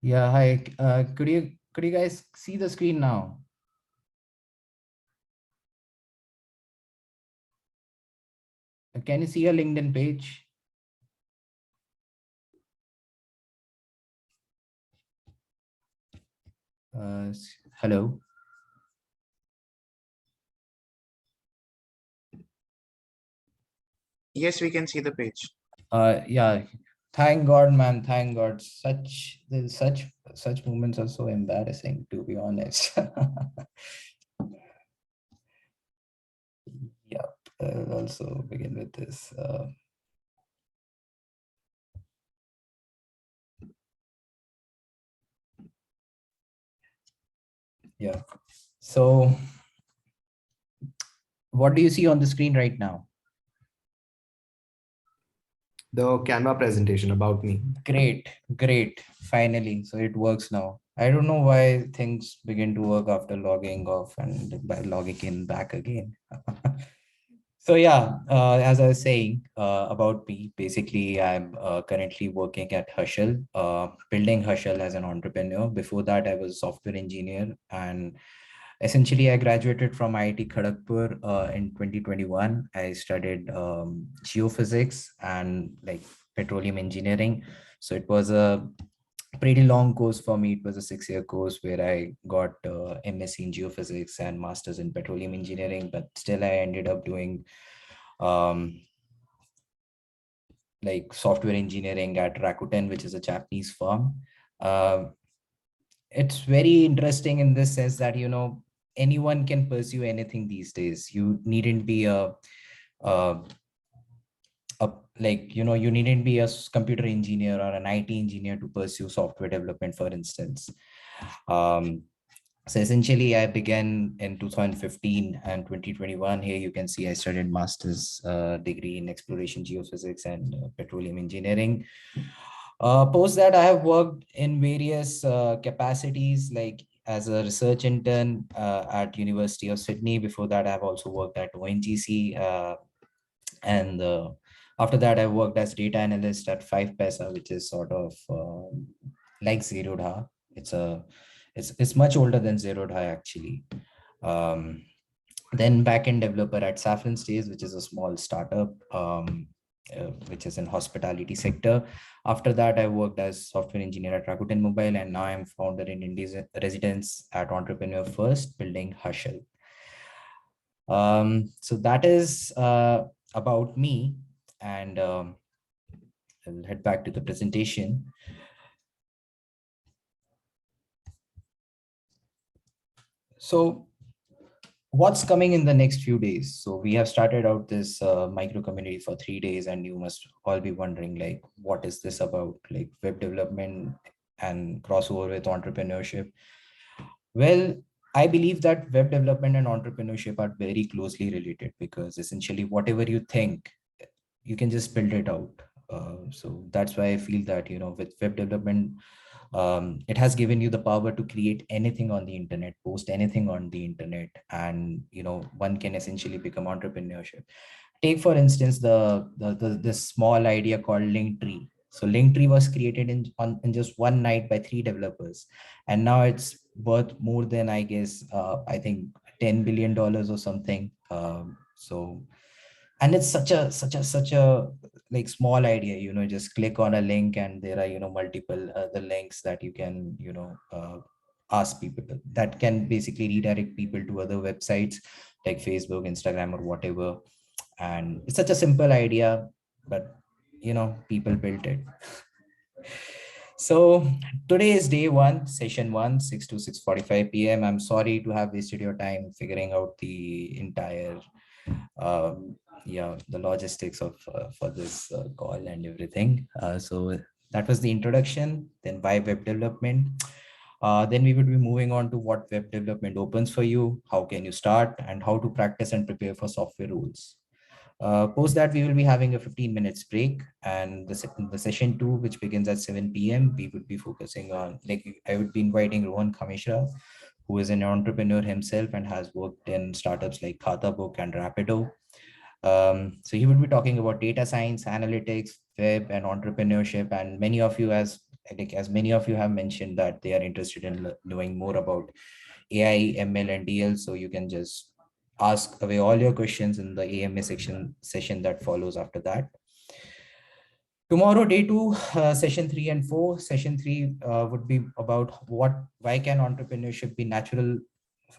Yeah, hi. Could you guys see the screen now? Can you see your LinkedIn page? Hello. Yes, we can see the page. Yeah. Thank God, man. Thank God. Such moments are so embarrassing, to be honest. Yep. I'll also begin with this. Yeah. So, what do you see on the screen right now? The Canva presentation about me. Great, great. Finally, so it works now. I don't know why things begin to work after logging off and by logging in back again. So yeah, as I was saying about me, basically I'm currently working at Hustle, building Hustle as an entrepreneur. Before that, I was a software engineer, and essentially I graduated from IIT Kharagpur in 2021. I studied geophysics and like petroleum engineering. So it was a pretty long course for me. It was a 6-year course where I got MSc in geophysics and masters in petroleum engineering, but still I ended up doing um, like software engineering at Rakuten, which is a Japanese firm. Uh, it's very interesting in this sense that, anyone can pursue anything these days. You needn't be a, a you needn't be a computer engineer or an IT engineer to pursue software development, for instance. Um, so essentially, I began in 2015 and 2021. Here you can see I studied master's degree in exploration geophysics and petroleum engineering. Post that, I have worked in various capacities, like as a research intern at University of Sydney. Before that, I've also worked at ONGC, and after that, I worked as data analyst at 5paisa, which is sort of like Zerodha. It's much older than Zerodha actually. Um, then backend developer at Saffron Stays, which is a small startup, which is in hospitality sector. After that, I worked as software engineer at Rakuten Mobile, and now I'm founder in Indies residence at Entrepreneur First, building Hustle. So that is about me, and I'll head back to the presentation. So what's coming in the next few days? So we have started out this micro community for 3 days, and you must all be wondering, like, what is this about, like web development and crossover with entrepreneurship? Well, I believe that web development and entrepreneurship are very closely related, because essentially whatever you think, you can just build it out. So that's why I feel that, with web development, it has given you the power to create anything on the internet, post anything on the internet, and one can essentially become entrepreneurship. Take for instance the small idea called Linktree. So Linktree was created in just one night by 3 developers, and now it's worth more than, I guess, I think $10 billion or something. So, and it's such a like small idea. Just click on a link, and there are multiple other links that you can ask people that can basically redirect people to other websites like Facebook, Instagram, or whatever. And it's such a simple idea, but people built it. So today is day one, session one, 6 to 6:45 p.m. I'm sorry to have wasted your time figuring out the entire the logistics of for this call and everything. So that was the introduction. Then why web development? Then we would be moving on to what web development opens for you, how can you start, and how to practice and prepare for software rules. Post that, we will be having a 15 minutes break, and the session two, which begins at 7 p.m., we would be focusing on, like, I would be inviting Rohan Kameshra, who is an entrepreneur himself and has worked in startups like Khata Book and Rapido. So he would be talking about data science, analytics, web, and entrepreneurship. And many of you, as like as many of you have mentioned that they are interested in knowing more about AI, ML, and DL. So you can just ask away all your questions in the AMA session that follows after that. Tomorrow, day two, session 3 and 4. Session 3 would be about why can entrepreneurship be natural?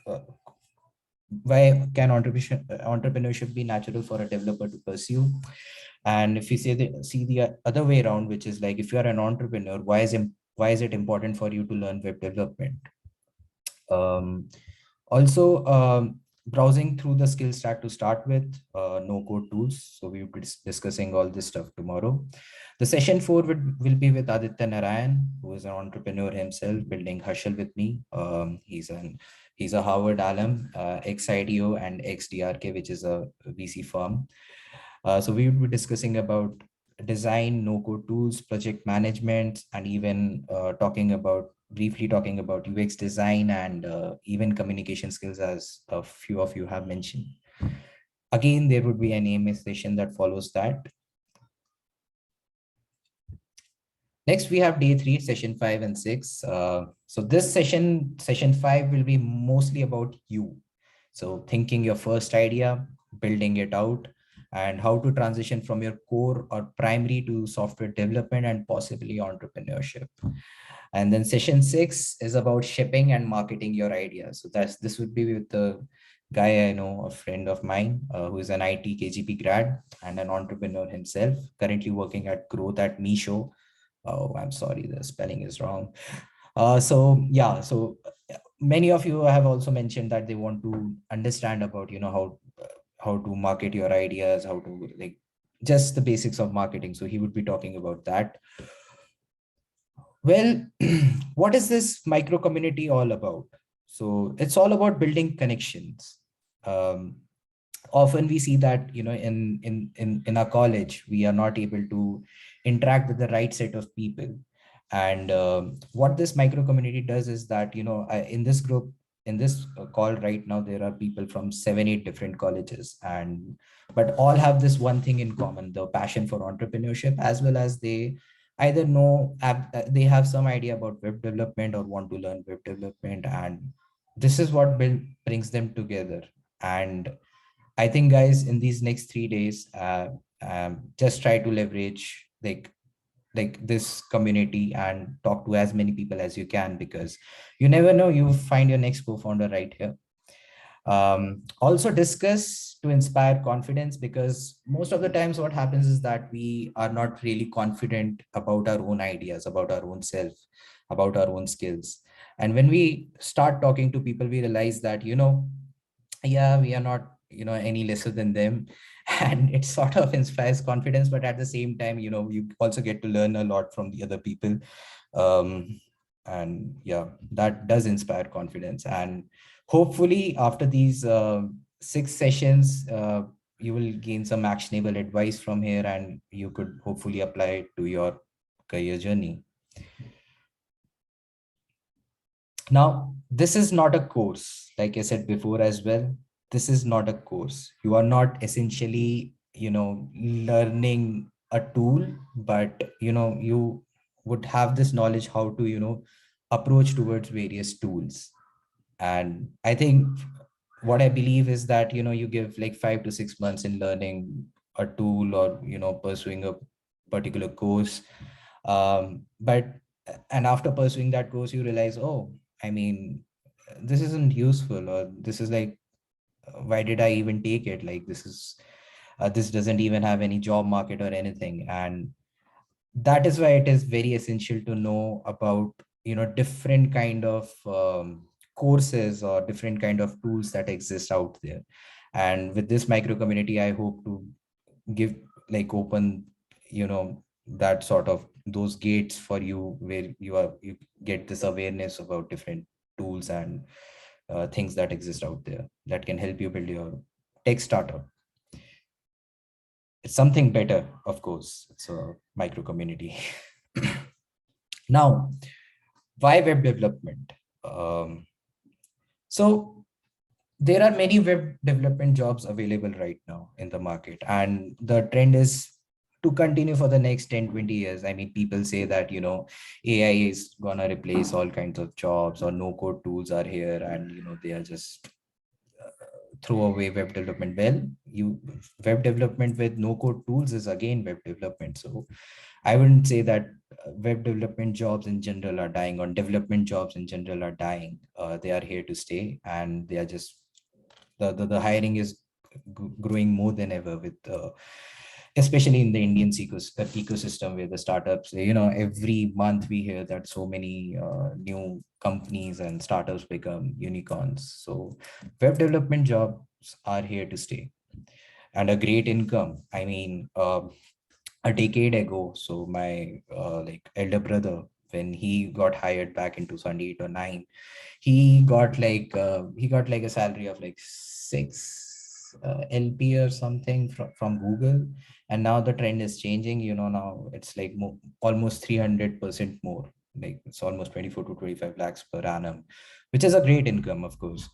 Uh, why can entrepreneurship be natural for a developer to pursue? And if you see the other way around, which is like if you are an entrepreneur, why is it important for you to learn web development? Also, browsing through the skill stack to start with, no code tools. So we will be discussing all this stuff tomorrow. The session 4 will be with Aditya Narayan, who is an entrepreneur himself, building Hustle with me. He's a Harvard alum, ex-IDEO and ex-DRK, which is a VC firm. So we will be discussing about design, no-code tools, project management, and even briefly talking about UX design and even communication skills, as a few of you have mentioned. Again, there would be an AMA session that follows that. Next, we have day 3, session 5 and 6. So this session 5 will be mostly about you. So thinking your first idea, building it out, and how to transition from your core or primary to software development and possibly entrepreneurship. And then session 6 is about shipping and marketing your ideas. So this would be with the guy I know, a friend of mine, who is an IT KGP grad and an entrepreneur himself, currently working at growth at Misho. Oh, I'm sorry, the spelling is wrong. So yeah, so many of you have also mentioned that they want to understand about, how to market your ideas, how to like just the basics of marketing. So he would be talking about that. Well, what is this micro community all about? So it's all about building connections. Um, Often we see that, in our college we are not able to interact with the right set of people. And what this micro community does is that, in this group, in this call right now, there are people from 7 8 different colleges, and but all have this one thing in common: the passion for entrepreneurship, as well as they either they have some idea about web development or want to learn web development. And this is what brings them together. And I think, guys, in these next 3 days, just try to leverage like this community and talk to as many people as you can, because you never know, you find your next co-founder right here. Also discuss to inspire confidence, because most of the times what happens is that we are not really confident about our own ideas, about our own self, about our own skills. And when we start talking to people, we realize that, yeah, we are not, any lesser than them. And it sort of inspires confidence, but at the same time, you also get to learn a lot from the other people. um, and yeah, that does inspire confidence. And hopefully after these 6 sessions, you will gain some actionable advice from here, and you could hopefully apply it to your career journey. Now, this is not a course, like I said before as well. This is not a course. You are not essentially, learning a tool, but, you would have this knowledge how to, approach towards various tools. And I think what I believe is that, you give like 5 to 6 months in learning a tool, or, pursuing a particular course. But and after pursuing that course, you realize, oh, I mean, this isn't useful, or this is like, why did I even take it? Like, this doesn't even have any job market or anything. And that is why it is very essential to know about, different kind of courses or different kind of tools that exist out there. And with this micro community, I hope to give, like, open, that sort of those gates for you, where you get this awareness about different tools and things that exist out there that can help you build your tech startup. It's something better, of course. It's a micro community. Now, why web development? So there are many web development jobs available right now in the market, and the trend is to continue for the next 10-20 years. I mean, people say that, AI is gonna replace all kinds of jobs, or no code tools are here, and they are just throw away web development. Well, you web development with no code tools is again web development. So I wouldn't say that web development jobs in general are dying, or development jobs in general are dying. They are here to stay, and they are just the hiring is growing more than ever with especially in the Indian ecosystem, where the startups, every month we hear that so many new companies and startups become unicorns. So web development jobs are here to stay, and a great income. I mean, a decade ago, so my like elder brother, when he got hired back in 2008 or 9, he got like a salary of like 6 LP or something from Google. And now the trend is changing. Now it's like almost 300% more. Like it's almost 24 to 25 lakhs per annum, which is a great income, of course.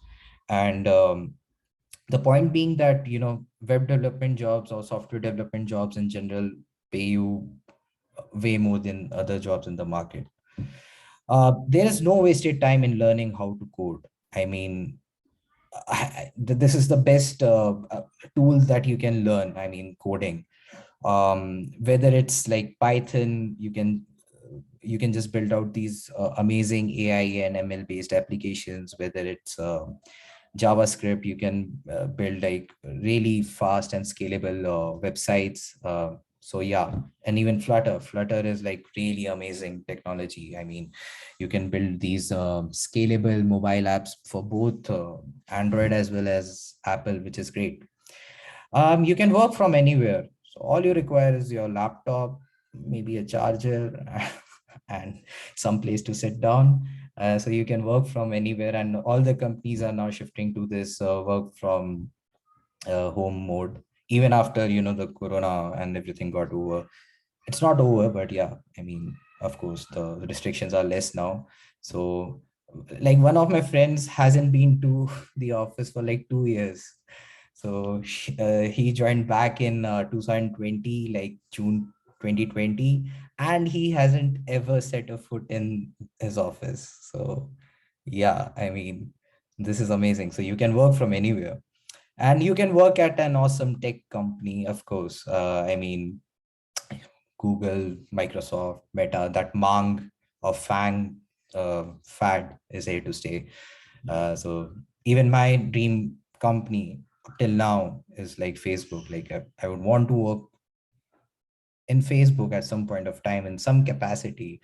And the point being that, web development jobs or software development jobs in general pay you way more than other jobs in the market. There is no wasted time in learning how to code. I mean, this is the best tool that you can learn. I mean, coding. Whether it's like Python, you can just build out these amazing AI and ML based applications. Whether it's JavaScript, you can build like really fast and scalable websites. So yeah, and even Flutter is like really amazing technology. I mean, you can build these scalable mobile apps for both Android as well as Apple, which is great. You can work from anywhere. So all you require is your laptop, maybe a charger, and some place to sit down. So you can work from anywhere, and all the companies are now shifting to this work from home mode. Even after the corona and everything got over, it's not over, but yeah, I mean, of course, the restrictions are less now. So like one of my friends hasn't been to the office for like 2 years. So he joined back in 2020, like June 2020, and he hasn't ever set a foot in his office. So yeah, I mean, this is amazing. So you can work from anywhere, and you can work at an awesome tech company, of course. I mean, Google, Microsoft, Meta, that Mang or Fang fad is here to stay. So even my dream company till now is like Facebook. Like I would want to work in Facebook at some point of time in some capacity.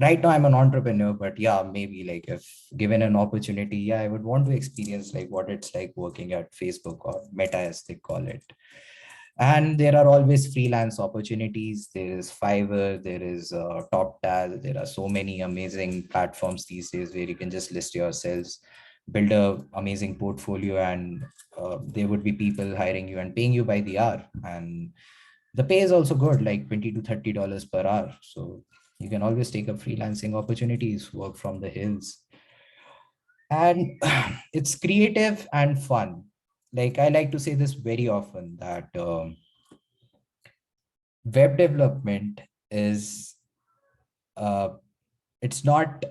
Right now I'm an entrepreneur, but yeah, maybe like if given an opportunity, yeah, I would want to experience like what it's like working at Facebook or Meta as they call it. And there are always freelance opportunities. There is Fiverr, there is TopTal. There are so many amazing platforms these days where you can just list yourselves, build a amazing portfolio, and there would be people hiring you and paying you by the hour. And the pay is also good, like $20 to $30 per hour. So you can always take up freelancing opportunities, work from the hills. And it's creative and fun. Like I like to say this very often that web development is uh, it's not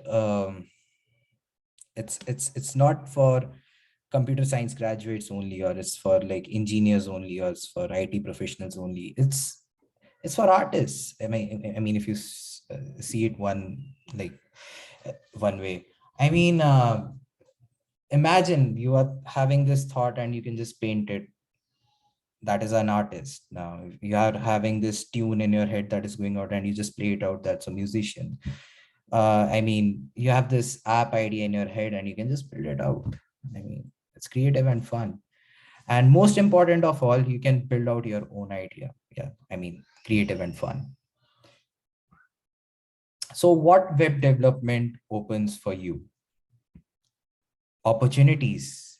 it's not for computer science graduates only, or it's for like engineers only, or it's for IT professionals only. It's for artists. I mean, if you see it like one way. I mean, imagine you are having this thought and you can just paint it. That is an artist. Now if you are having this tune in your head that is going out and you just play it out, that's a musician. I mean, you have this app idea in your head and you can just build it out. I mean, it's creative and fun. And most important of all, you can build out your own idea. Yeah, I mean, creative and fun. So what web development opens for you? Opportunities.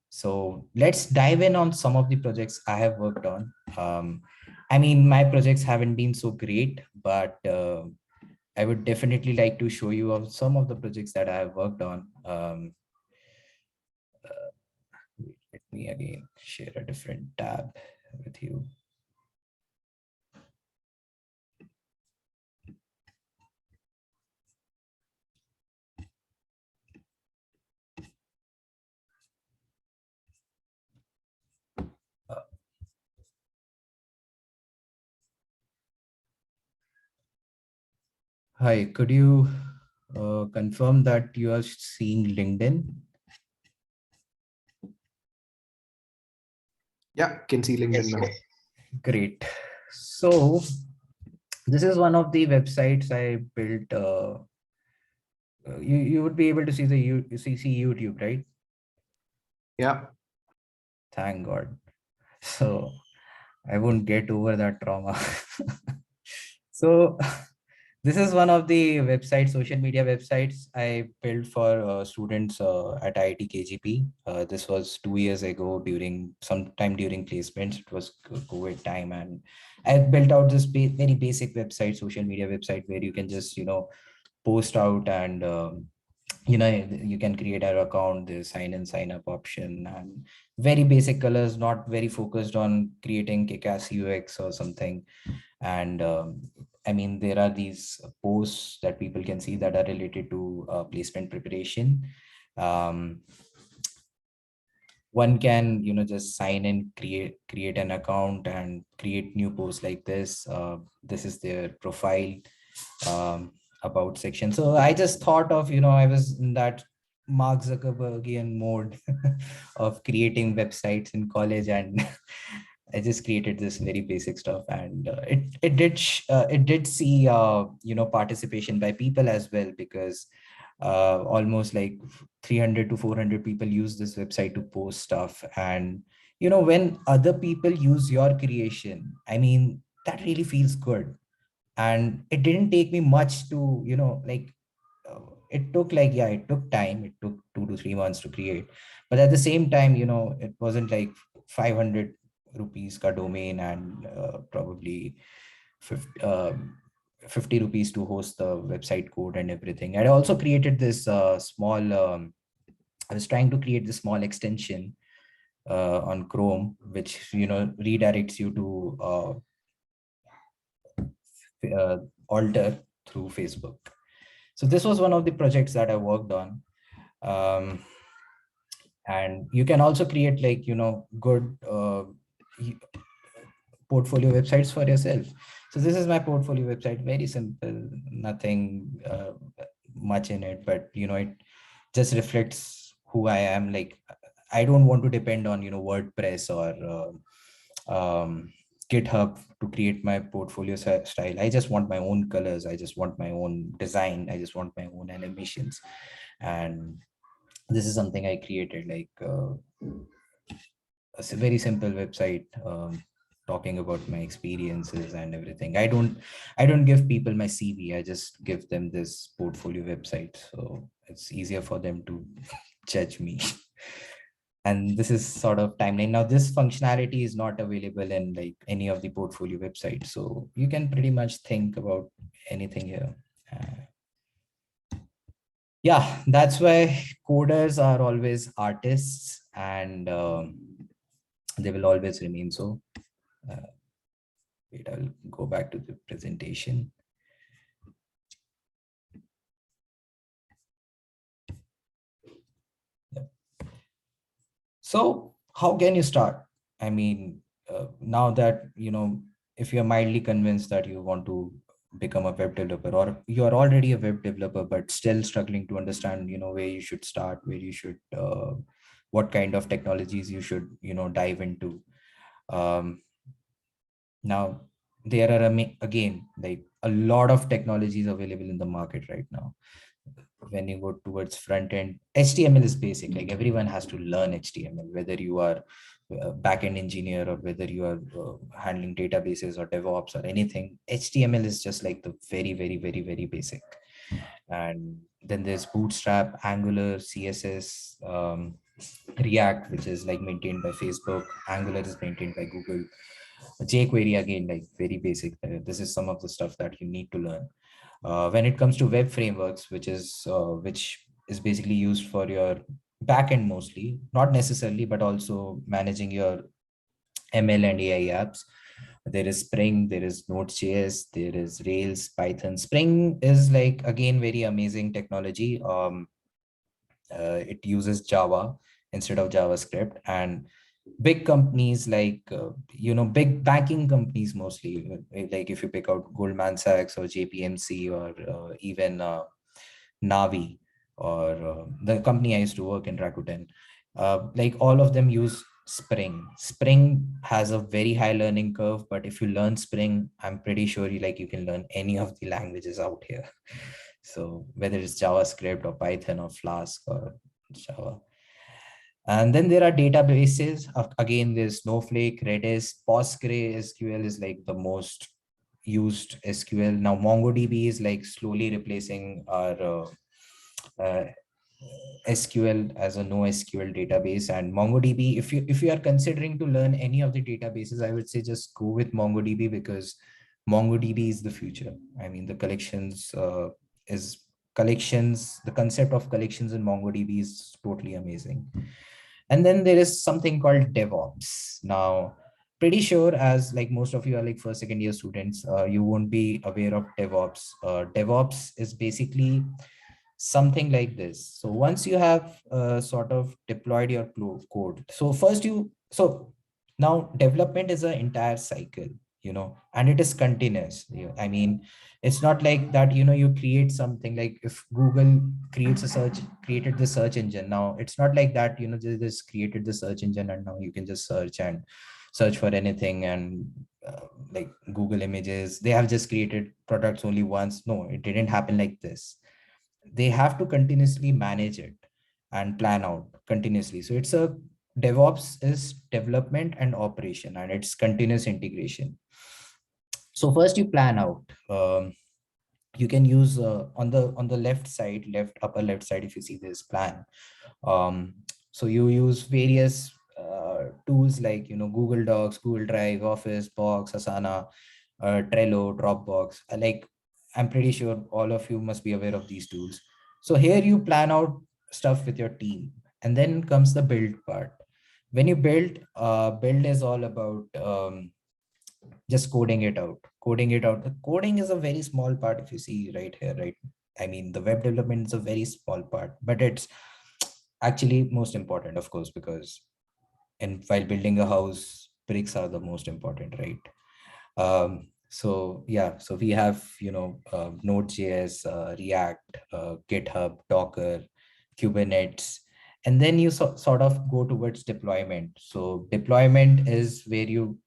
So let's dive in on some of the projects I have worked on. I mean, my projects haven't been so great, but I would definitely like to show you of some of the projects that I have worked on. Let me again share a different tab with you. Hi, could you confirm that you are seeing LinkedIn? Yeah, can see LinkedIn Yes, now. yes. Great. So this is one of the websites I built. You would be able to see the see YouTube, right? Yeah. Thank God. So I won't get over that trauma. So this is one of the websites, social media websites I built for students at IIT KGP. This was 2 years ago during sometime during placements. It was COVID time, and I built out this very basic website, social media website, where you can just post out and you can create an account, the sign in sign up option, and very basic colors, not very focused on creating kick-ass UX or something. And I mean, there are these posts that people can see that are related to placement preparation. um, One can just sign in, create an account and create new posts like this. This is their profile, um, about section. So I just thought of, I was in that Mark Zuckerbergian mode of creating websites in college, and I just created this very basic stuff, and it did see participation by people as well, because almost like 300 to 400 people use this website to post stuff. And when other people use your creation, I mean, that really feels good. And it didn't take me much to it took like, yeah, it took time, it took 2 to 3 months to create. But at the same time, it wasn't like 500 rupees ka domain, and probably 50, 50 rupees to host the website code and everything. I also created this small I was trying to create this small extension on Chrome, which redirects you to alter through Facebook. So this was one of the projects that I worked on. um, and you can also create like good portfolio websites for yourself. So this is my portfolio website, very simple, nothing much in it, but it just reflects who I am. Like, I don't want to depend on WordPress or GitHub to create my portfolio style. I just want my own colors, I just want my own design, I just want my own animations. And this is something I created, like a very simple website, talking about my experiences and everything. I don't give people my CV, I just give them this portfolio website, so it's easier for them to judge me. And this is sort of timeline. Now this functionality is not available in like any of the portfolio websites, so you can pretty much think about anything here. Yeah, that's why coders are always artists, and they will always remain so. uh, Wait, I'll go back to the presentation. Yep. So how can you start? I mean, now that, if you're mildly convinced that you want to become a web developer, or you're already a web developer, but still struggling to understand, where you should start, where you should, what kind of technologies you should, dive into. Um, Now, there are, again, like a lot of technologies available in the market right now. When you go towards front end, HTML is basic. Like, everyone has to learn HTML, whether you are a backend engineer or whether you are handling databases or DevOps or anything. HTML is just like the very, very, very, very basic. And then there's Bootstrap, Angular, CSS, React, which is like maintained by Facebook. Angular is maintained by Google. jQuery, again, like very basic. This is some of the stuff that you need to learn. When it comes to web frameworks, which is basically used for your backend mostly, not necessarily, but also managing your ML and AI apps. There is Spring, there is Node.js, there is Rails, Python. Spring is like, again, very amazing technology. It uses Java instead of JavaScript, and big companies like big banking companies mostly, like if you pick out Goldman Sachs or JPMC or even Navi or the company I used to work in, Rakuten, like all of them use Spring has a very high learning curve, but if you learn Spring, I'm pretty sure you can learn any of the languages out here. So whether it's JavaScript or Python or Flask or Java. And then there are databases. Again, there's Snowflake, Redis, PostgreSQL is like the most used SQL. Now MongoDB is like slowly replacing our SQL as a NoSQL database. And MongoDB, if you are considering to learn any of the databases, I would say just go with MongoDB, because MongoDB is the future. I mean, the concept of collections in MongoDB is totally amazing. And then there is something called DevOps. Now, pretty sure as like most of you are like first, second year students, you won't be aware of DevOps. DevOps is basically something like this. So once you have sort of deployed your code, so now development is an entire cycle, and it is continuous. I mean, it's not like that, you create something like if Google created the search engine. Now it's not like that, they just created the search engine and now you can just search for anything. And like Google Images, they have just created products only once. No, it didn't happen like this. They have to continuously manage it and plan out continuously. So it's a DevOps is development and operation, and it's continuous integration. So first you plan out. You can use on the left side, upper left side, if you see this plan. So you use various tools like Google Docs, Google Drive, Office, Box, Asana, Trello, Dropbox. I'm pretty sure all of you must be aware of these tools. So here you plan out stuff with your team, and then comes the build part. When you build is all about just coding it out. The coding is a very small part, if you see right here, right? I mean, the web development is a very small part, but it's actually most important, of course, because while building a house, bricks are the most important, right? So yeah, so we have Node.js, React, GitHub, Docker, Kubernetes, and then you sort of go towards deployment. So deployment is where you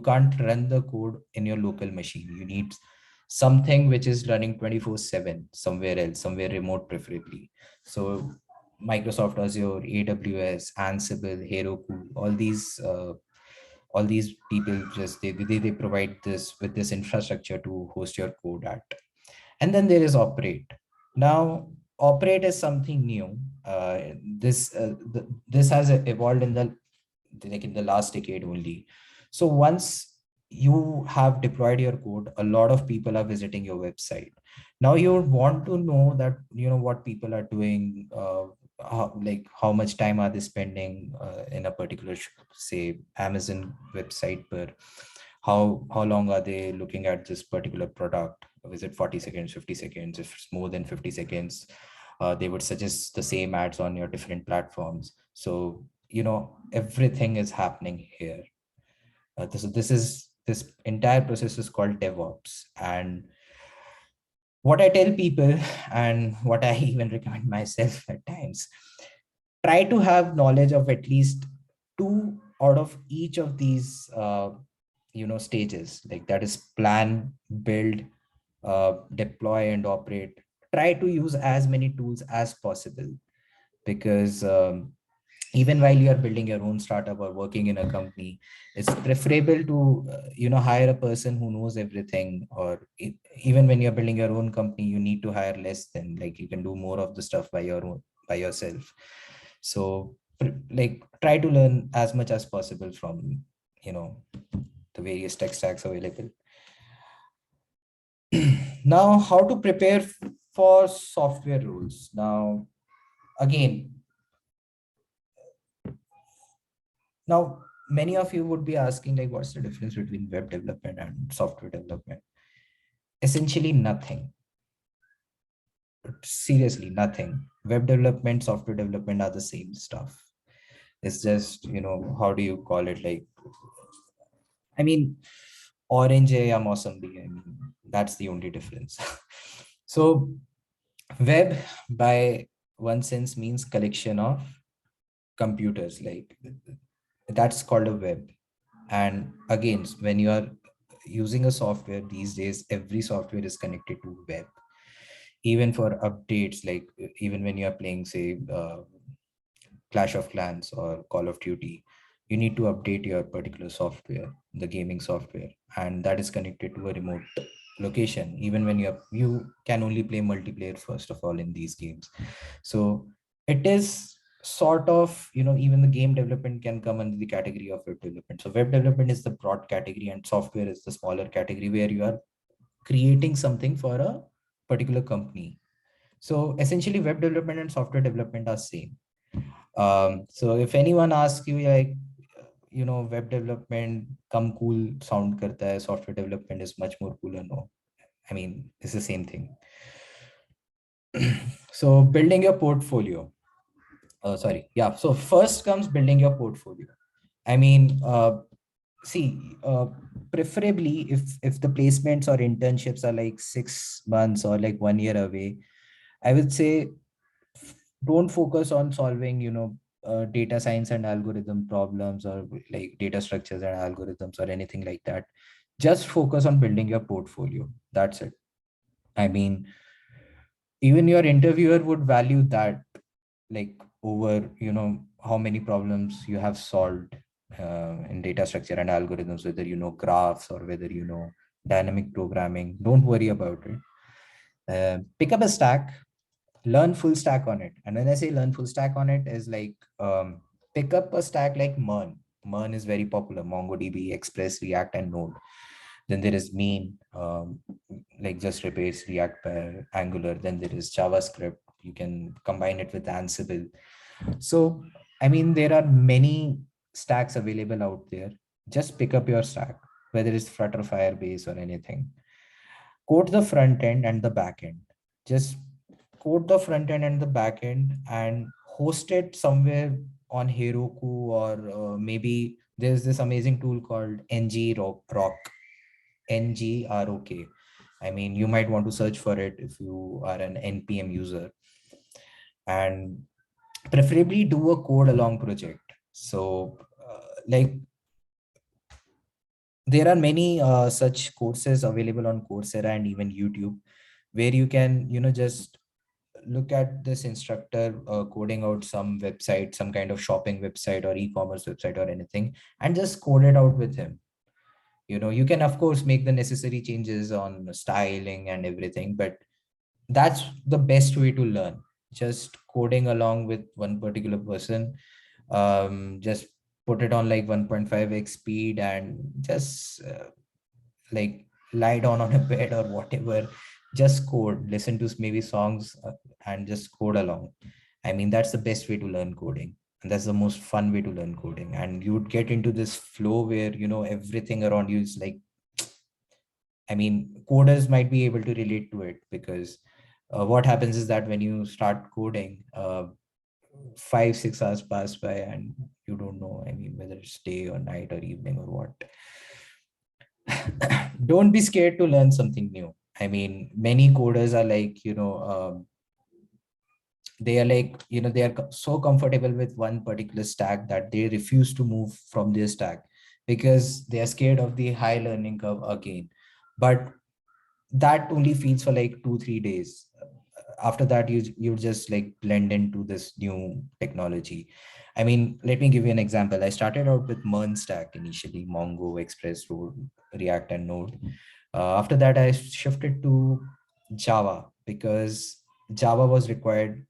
can't run the code in your local machine. You need something which is running 24/7 somewhere else, somewhere remote preferably. So Microsoft Azure, AWS, Ansible, Heroku, all these people just they provide this with this infrastructure to host your code at. And then there is operate. Now operate is something new. This has evolved in the last decade only. So once you have deployed your code, a lot of people are visiting your website. Now you would want to know that what people are doing, how much time are they spending in a particular say Amazon website, per how long are they looking at this particular product. Is it 40 seconds, 50 seconds? If it's more than 50 seconds, they would suggest the same ads on your different platforms. So everything is happening here. This entire process is called DevOps. And what I tell people, and what I even recommend myself at times, try to have knowledge of at least two out of each of these stages, like that is plan, build, deploy, and operate. Try to use as many tools as possible, because even while you are building your own startup or working in a company, it's preferable to hire a person who knows everything. Or even when you're building your own company, you need to hire less, than like you can do more of the stuff by yourself. So like try to learn as much as possible from the various tech stacks available. Now, how to prepare for software roles. Now again, now many of you would be asking, like, what's the difference between web development and software development? Essentially nothing. Seriously, nothing. Web development, software development are the same stuff. It's just, how do you call it? Like, I mean, orange hai ya Mossambi. I mean, that's the only difference. So web by one sense means collection of computers. Like that's called a web. And again, when you are using a software these days, every software is connected to web. Even for updates, like even when you are playing, say, Clash of Clans or Call of Duty, you need to update your particular software, the gaming software, and that is connected to a remote location. Even when you can only play multiplayer first of all in these games. So it is sort of, even the game development can come under the category of web development. So web development is the broad category and software is the smaller category where you are creating something for a particular company. So essentially web development and software development are same. So if anyone asks you like, web development come cool sound karta hai, software development is much more cooler. No, I mean, it's the same thing. So building your portfolio. Sorry. Yeah. So first comes building your portfolio. I mean, see, preferably if the placements or internships are like 6 months or like 1 year away, I would say don't focus on solving, data science and algorithm problems or like data structures and algorithms or anything like that. Just focus on building your portfolio. That's it. I mean, even your interviewer would value that, like over, how many problems you have solved in data structure and algorithms, whether graphs or whether dynamic programming. Don't worry about it. Pick up a stack, learn full stack on it. And when I say learn full stack on it, is like, pick up a stack like Mern. Mern is very popular: MongoDB, Express, React, and Node. Then there is Mean, like just replace React by Angular. Then there is JavaScript. You can combine it with Ansible. So, I mean, there are many stacks available out there. Just pick up your stack, whether it's Flutter, Firebase, or anything. Code the front end and the back end. Just code the front end and the back end and host it somewhere on Heroku, or maybe there's this amazing tool called NGRock, NGROK. I mean, you might want to search for it if you are an NPM user, and preferably do a code along project. So, like, there are many such courses available on Coursera and even YouTube, where you can, just look at this instructor coding out some website, some kind of shopping website or e-commerce website or anything, and just code it out with him. You can of course make the necessary changes on styling and everything, but that's the best way to learn. Just coding along with one particular person. Just put it on like 1.5x speed and just like lie down on a bed or whatever, just code, listen to maybe songs, and just code along. I mean, that's the best way to learn coding, and that's the most fun way to learn coding. And you'd get into this flow where everything around you is like, I mean, coders might be able to relate to it, because what happens is that when you start coding, 5 6 hours pass by and you don't know, I mean, whether it's day or night or evening or what. Don't be scared to learn something new. I mean, many coders are like, they are like, they are so comfortable with one particular stack that they refuse to move from their stack because they are scared of the high learning curve again. But that only feels for like 2 3 days. After that, you just like blend into this new technology. I mean, let me give you an example. I started out with Mern stack initially: Mongo, Express, React, and Node. After that, I shifted to Java because Java was required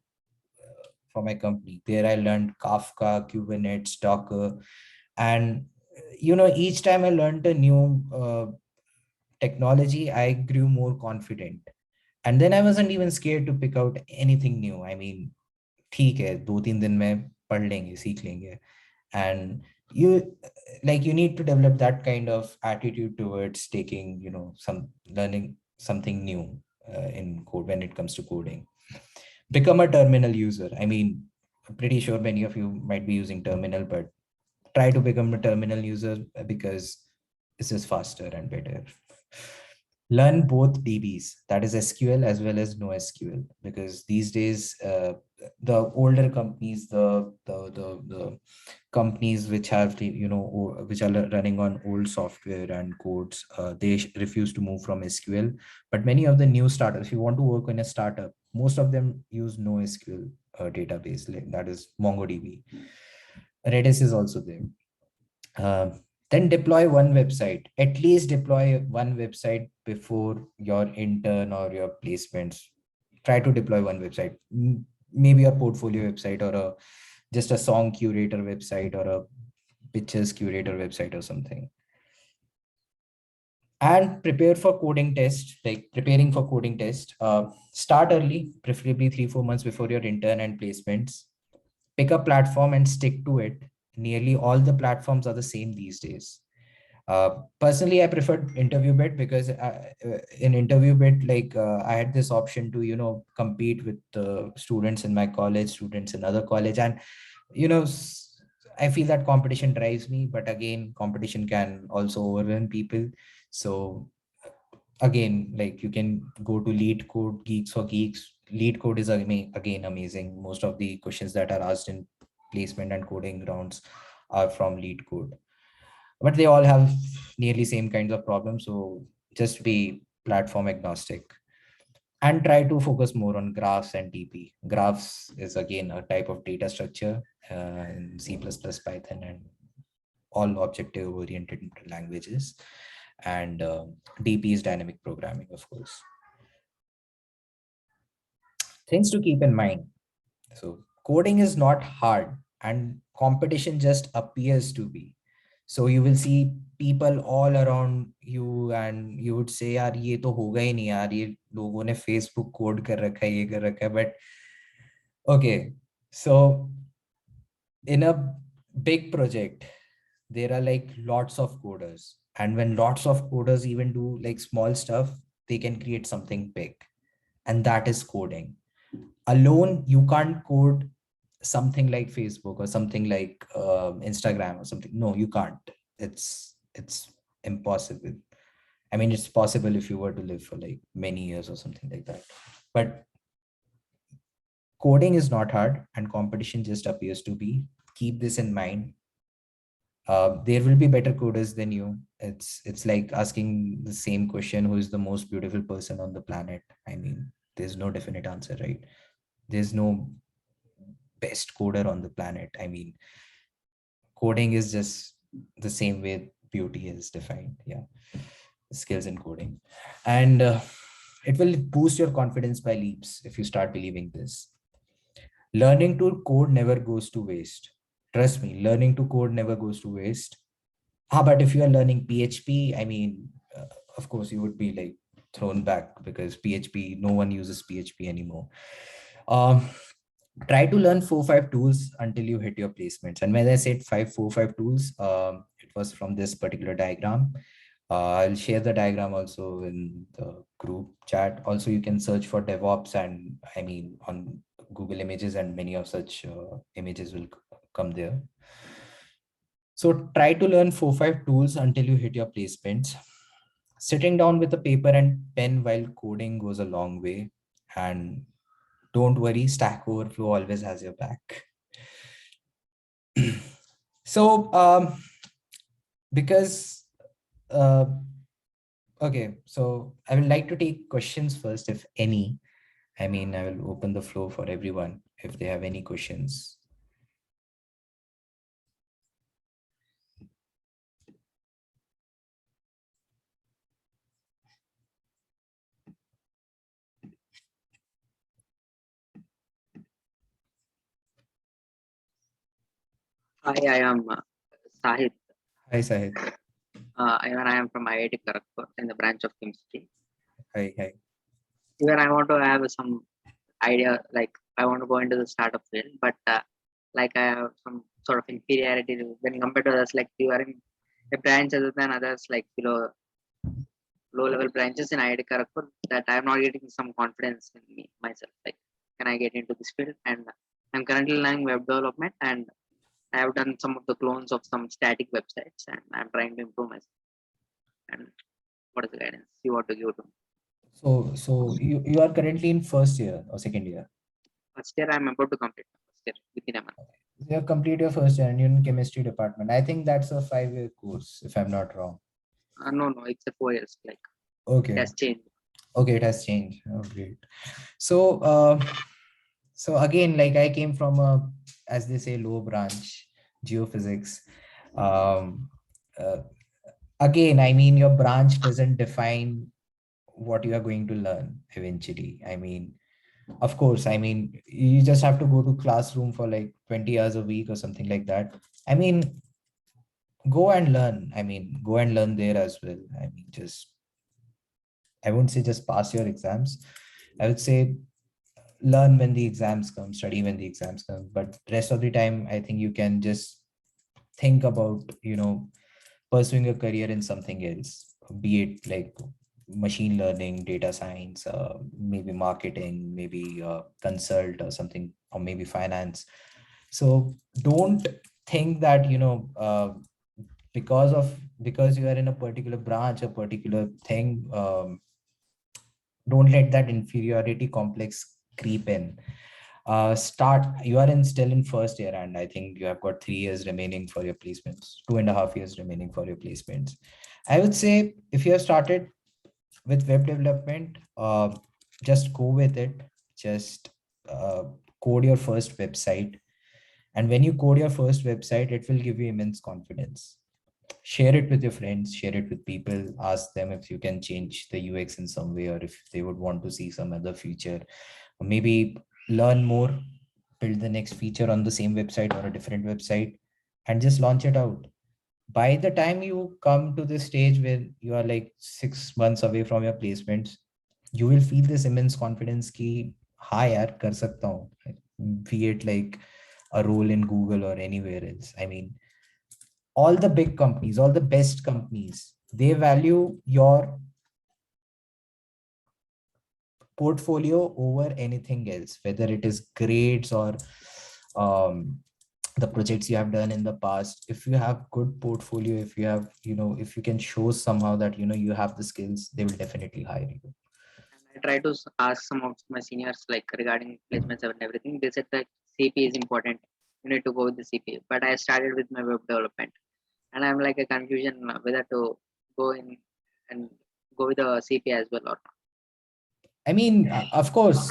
for my company. There I learned Kafka, Kubernetes, Docker, and each time I learned a new technology, I grew more confident. And then I wasn't even scared to pick out anything new. I mean, ठीक है, 2 3 दिन में पढ़ लेंगे, सीख लेंगे. And you, like, you need to develop that kind of attitude towards taking, some learning something new in code when it comes to coding. Become a terminal user. I mean, I'm pretty sure many of you might be using terminal, but try to become a terminal user because this is faster and better. Learn both DBs, that is SQL as well as NoSQL, because these days the older companies, the companies which have which are running on old software and codes, they refuse to move from SQL. But many of the new startups, if you want to work in a startup, most of them use NoSQL database, like that is MongoDB. Redis is also there. uh, then deploy one website, at least deploy one website before your intern or your placements. Try to deploy one website, maybe a portfolio website or a just a song curator website or a pictures curator website or something. And prepare for coding test, like preparing for coding test. Start early, preferably 3-4 months before your intern and placements. Pick a platform and stick to it. Nearly all the platforms are the same these days. Personally, I preferred interview bit because in interview bit, like I had this option to compete with students in my college, students in other college, and you know I feel that competition drives me, but again competition can also overwhelm people. So again, like you can go to Lead Code, Geeks for Geeks. Lead Code is again amazing. Most of the questions that are asked in placement and coding rounds are from Lead Code, but they all have nearly same kinds of problems. So just be platform agnostic and try to focus more on graphs and DP. Graphs is again a type of data structure in C++, Python, and all objective oriented languages. And DP is dynamic programming, of course. Things to keep in mind. So coding is not hard and competition just appears to be. So you will see people all around you and you would say यार ये तो होगा ही नहीं यार, ये लोगों ने Facebook code कर रखा है, ये कर रखा है. But okay, so in a big project there are like lots of coders, and when lots of coders even do like small stuff, they can create something big, and that is coding. Alone you can't code something like Facebook or something like Instagram or something. No, you can't. It's impossible. I mean, it's possible if you were to live for like many years or something like that, but coding is not hard and competition just appears to be. Keep this in mind. There will be better coders than you. It's like asking the same question, who is the most beautiful person on the planet? I mean, there's no definite answer, right? There's no best coder on the planet. I mean, coding is just the same way beauty is defined. Yeah, skills in coding. And it will boost your confidence by leaps if you start believing this. Learning to code never goes to waste. Trust me, learning to code never goes to waste. But if you are learning PHP, I mean, of course, you would be like thrown back because PHP, no one uses PHP anymore. Um, Try to learn 4-5 tools until you hit your placements. And when I said 5-4-5 tools, it was from this particular diagram. I'll share the diagram also in the group chat. Also, you can search for DevOps, and I mean on Google Images, and many of such images will come there. So try to learn 4-5 tools until you hit your placements. Sitting down with a paper and pen while coding goes a long way. And don't worry, Stack Overflow always has your back. So because okay, so I would like to take questions first, if any. I mean, I will open the floor for everyone if they have any questions. Hi, I am Sahit. Hi, Sahid. Even I am from IIT Kharagpur in the branch of chemistry. Hi, hi. Even I want to have some idea, like I want to go into the startup field, but like I have some sort of inferiority when compared to others. Like you are in a branch other than others, like below low level branches in IIT Kharagpur, that I am not getting some confidence in me myself. Like, can I get into this field? And I'm currently learning web development, and I have done some of the clones of some static websites, and I'm trying to improve myself. And what is the guidance you want to give to me? So you are currently in first year or second year? First year, I'm about to complete my first year within a month. You have completed your first year and you're in chemistry department. I think that's a 5-year course, if I'm not wrong. No, it's a 4 years. Like it Okay. has changed. Okay, it has changed. Oh, great. So, so again, like I came from a, as they say, low branch, geophysics. Um, uh, Again, I mean, your branch doesn't define what you are going to learn eventually. I mean, of course, I mean, you just have to go to classroom for like 20 hours a week or something like that. I mean, go and learn. I mean, go and learn there as well. I mean, just, I wouldn't say just pass your exams. I would say learn when the exams come, study when the exams come. But rest of the time, I think you can just think about, pursuing a career in something else, be it like machine learning, data science, maybe marketing, maybe consult or something, or maybe finance. So don't think that, because you are in a particular branch, a particular thing, don't let that inferiority complex creep in. You are in still in first year, and I think you have got 3 years remaining for your placements, 2.5 years remaining for your placements. I would say if you have started with web development, just go with it. Just code your first website, and when you code your first website, it will give you immense confidence. Share it with your friends, share it with people, ask them if you can change the UX in some way, or if they would want to see some other feature, or maybe learn more, build the next feature on the same website or a different website, and just launch it out. By the time you come to the stage where you are like 6 months away from your placements, you will feel this immense confidence ki ha yaar kar sakta hu, be it like a role in Google or anywhere else. I mean, all the big companies, all the best companies, they value your portfolio over anything else, whether it is grades or um, the projects you have done in the past. If you have good portfolio, if you have, if you can show somehow that, you have the skills, they will definitely hire you. And I try to ask some of my seniors like regarding placements and everything. They said that CP is important. You need to go with the CP. But I started with my web development, and I'm like a confusion whether to go in and go with the CP as well or not. I mean, of course,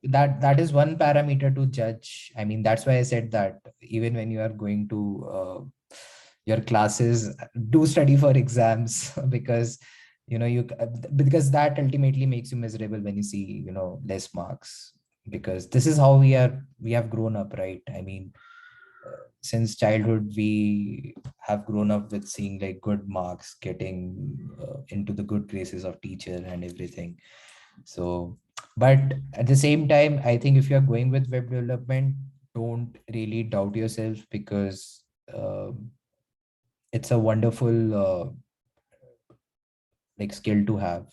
that is one parameter to judge. I mean, that's why I said that even when you are going to your classes, do study for exams because because that ultimately makes you miserable when you see less marks, because this is how we have grown up, right? I mean, since childhood we have grown up with seeing like good marks, getting into the good graces of teacher and everything. So, but at the same time, I think if you're going with web development, don't really doubt yourself, because it's a wonderful like skill to have.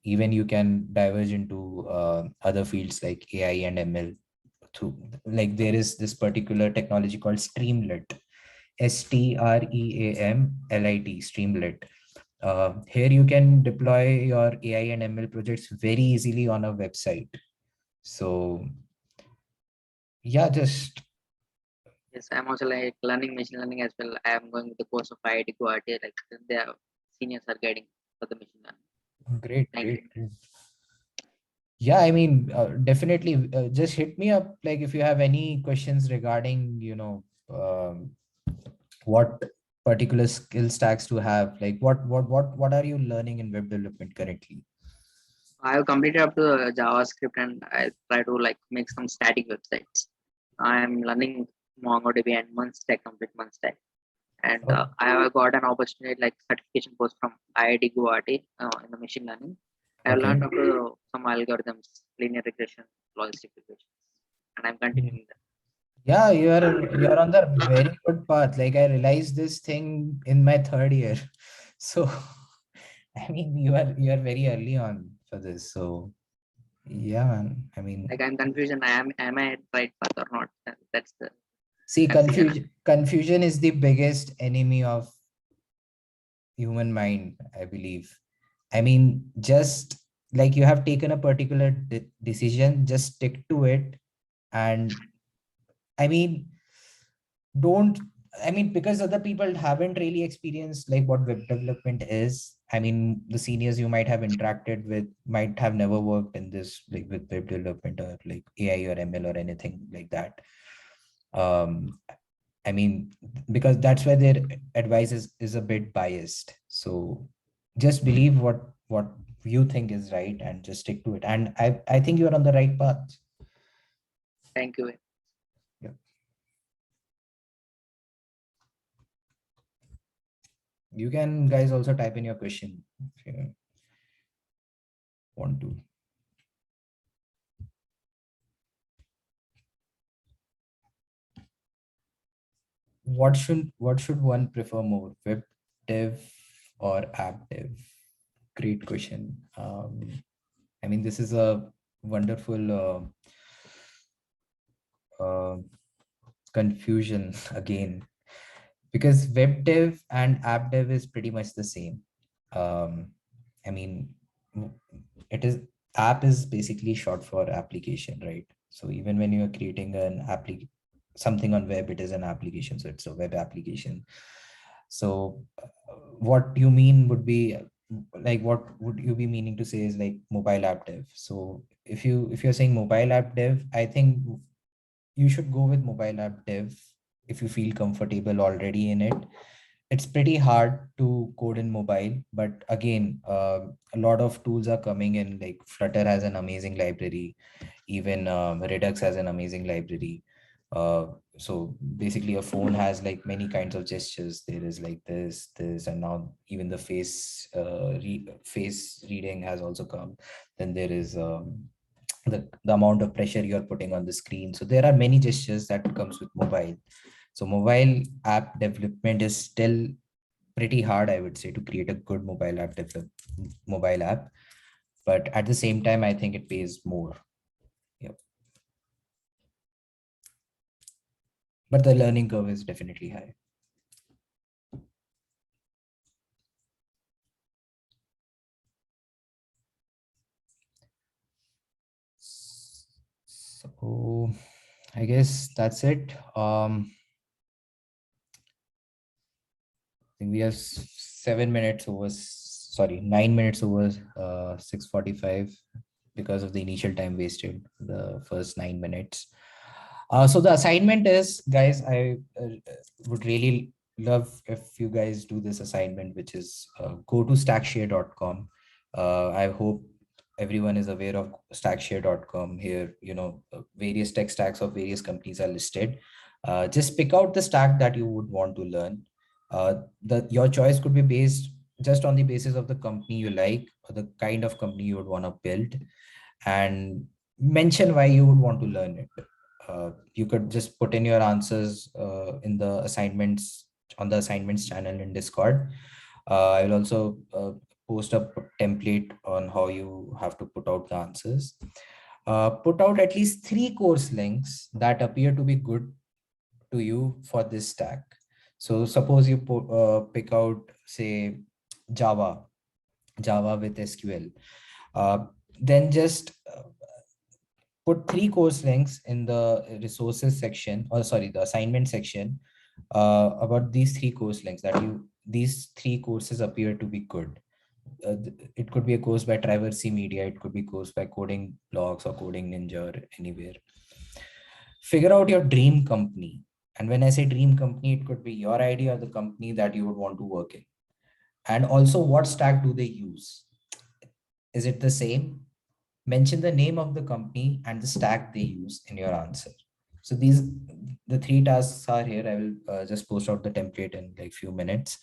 Even you can diverge into other fields like AI and ML through, like there is this particular technology called Streamlit, Streamlit, Streamlit. Here you can deploy your AI and ML projects very easily on a website. So yeah, just Yes, I'm also like learning machine learning as well. I am going with the course of IIT Guwahati. Like their seniors are guiding for the machine learning. great, Thank you. great, great. Yeah, I mean, definitely just hit me up like if you have any questions regarding, what particular skill stacks to have, like what are you learning in web development currently? I have completed up to JavaScript, and I try to like make some static websites. I'm learning MongoDB and Munstack, complete Munstack. And Oh, I have got an opportunity like certification course from IIT Guwahati in the machine learning. I have okay. learned up to some algorithms, linear regression, logistic regression, and I'm continuing that. Yeah, you're on the very good path. Like I realized this thing in my third year. So I mean you are very early on for this. So yeah, man. I mean, Like I'm confused. Am I at right path or not? That's the see, confusion. confusion is the biggest enemy of human mind, I believe. I mean, just like you have taken a particular decision, just stick to it. And I mean, don't, I mean, because other people haven't really experienced like what web development is. I mean, the seniors you might have interacted with might have never worked in this, like with web development or like AI or ML or anything like that. Um, I mean, because that's why their advice is a bit biased. So just believe what you think is right and just stick to it. And I think you're on the right path. Thank you. Yeah. You can guys also type in your question if you want to. What should one prefer more, web dev or app dev? Great question. I mean, this is a wonderful confusion again, because web dev and app dev is pretty much the same. I mean, it is, app is basically short for application, right? So even when you are creating an something on web, it is an application, so it's a web application. So what you mean would be like, what would you be meaning to say is like mobile app dev. So if you're saying mobile app dev, I think you should go with mobile app dev if you feel comfortable already in it. It's pretty hard to code in mobile, but again, a lot of tools are coming in, like Flutter has an amazing library, even Redux has an amazing library. So basically a phone has like many kinds of gestures. There is like this, and now even the face reading has also come. Then there is the amount of pressure you're putting on the screen. So there are many gestures that comes with mobile. So mobile app development is still pretty hard, I would say, to create a good mobile app. But at the same time, I think it pays more. Yep. But the learning curve is definitely high. So I guess that's it. I think we have 7 minutes over, sorry, 9 minutes over 6:45 because of the initial time wasted, the first 9 minutes. So the assignment is, guys, I would really love if you guys do this assignment, which is go to stackshare.com. I hope everyone is aware of stackshare.com. Here, various tech stacks of various companies are listed. Just pick out the stack that you would want to learn. Your choice could be based just on the basis of the company you like or the kind of company you would want to build, and mention why you would want to learn it. You could just put in your answers in the assignments, on the assignments channel in Discord. I will also post a template on how you have to put out the answers. Put out at least 3 course links that appear to be good to you for this stack. So suppose you pick out, say, Java, Java with SQL. Then just put 3 course links in the resources section, or sorry, the assignment section, about these 3 course links that these 3 courses appear to be good. It could be a course by Traversy Media, it could be a course by Coding Blogs or Coding Ninja or anywhere. Figure out your dream company. And when I say dream company, it could be your idea or the company that you would want to work in. And also, what stack do they use? Is it the same? Mention the name of the company and the stack they use in your answer. So the 3 tasks are here. I will just post out the template in like few minutes.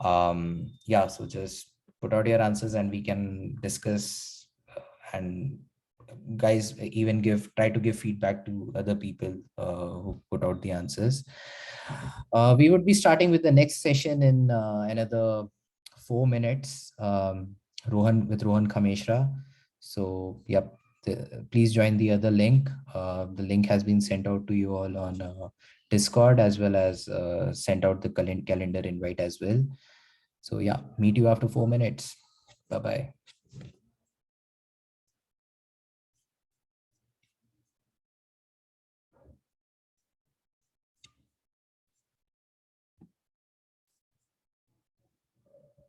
Yeah, so just put out your answers and we can discuss, and guys even try to give feedback to other people who put out the answers. We would be starting with the next session in another 4 minutes. Rohan Khameshra. So, yep. please join the other link. The link has been sent out to you all on Discord, as well as sent out the calendar invite as well. So yeah, meet you after 4 minutes. Bye bye.